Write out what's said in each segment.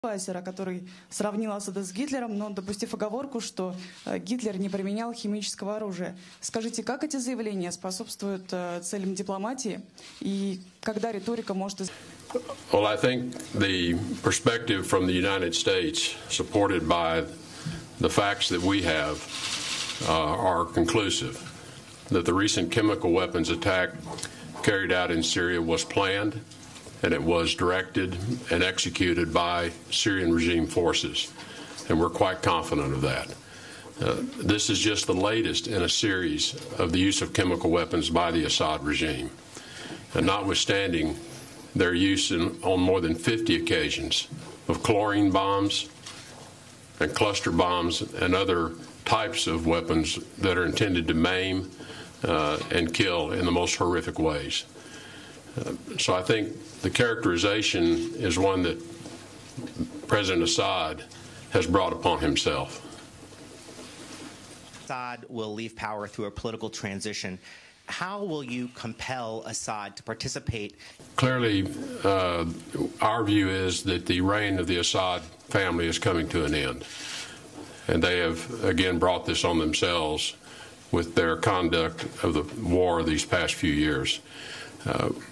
который сравнил Асада с Гитлером, но допустив оговорку, что Гитлер не применял химического оружия. Скажите, как эти заявления способствуют целям дипломатии и когда риторика может... Well, I think the perspective from the United States, supported by the facts that we have, are conclusive. That the recent chemical weapons attack carried out in Syria was planned, and it was directed and executed by Syrian regime forces, and we're quite confident of that. This is just the latest in a series of the use of chemical weapons by the Assad regime, and notwithstanding their use on more than 50 occasions of chlorine bombs and cluster bombs and other types of weapons that are intended to maim and kill in the most horrific ways. So I think the characterization is one that President Assad has brought upon himself. Assad will leave power through a political transition. How will you compel Assad to participate? Clearly, our view is that the reign of the Assad family is coming to an end. And they have, again, brought this on themselves with their conduct of the war these past few years.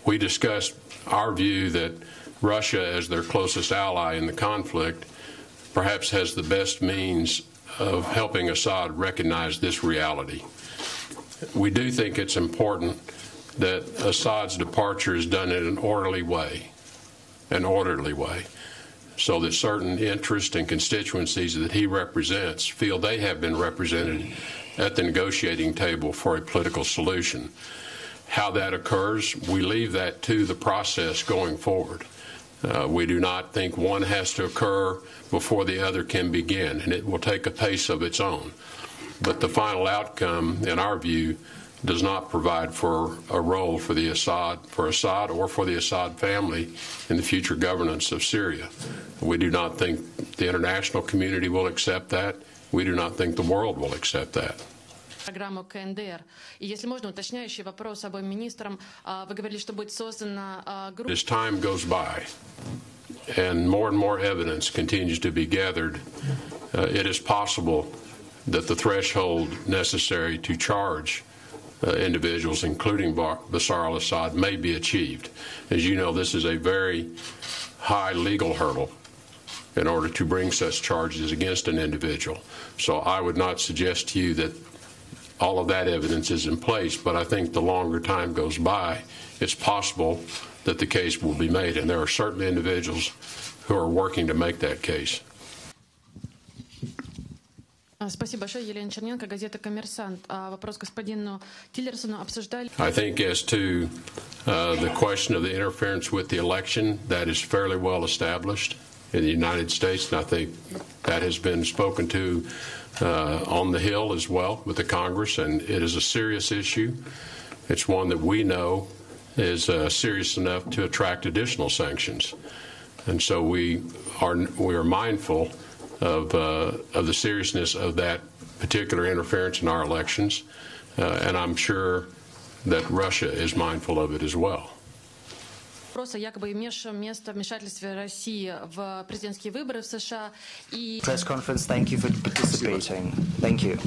We discussed our view that Russia, as their closest ally in the conflict, perhaps has the best means of helping Assad recognize this reality. We do think it's important that Assad's departure is done in an orderly way, so that certain interests and constituencies that he represents feel they have been represented at the negotiating table for a political solution. How that occurs, we leave that to the process going forward. We do not think one has to occur before the other can begin, and it will take a pace of its own. But the final outcome, in our view, does not provide for a role for Assad or for the Assad family in the future governance of Syria. We do not think the international community will accept that. We do not think the world will accept that. Программу КНДР. И если можно, уточняющий вопрос обоим министрам. Вы говорили, что будет создана группа. As time goes by and more evidence continues to be gathered, it is possible that the threshold necessary to charge individuals, including Bashar al-Assad, may be achieved. As you know, this is a very high legal hurdle in order to bring such charges against an individual. So I would not suggest to you that all of that evidence is in place, but I think the longer time goes by, it's possible that the case will be made, and there are certain individuals who are working to make that case. Спасибо большое. Елена Черненко, газета «Коммерсант». Вопрос господину Тиллерсону обсуждали. I think as to the question of the interference with the election, that is fairly well established in the United States, and I think that has been spoken to on the Hill as well with the Congress, and it is a serious issue. It's one that we know is serious enough to attract additional sanctions, and so we are mindful of the seriousness of that particular interference in our elections, and I'm sure that Russia is mindful of it as well. Вопрос о якобы имевшем место вмешательстве России в президентские выборы в США и... Press conference, thank you for participating. Thank you.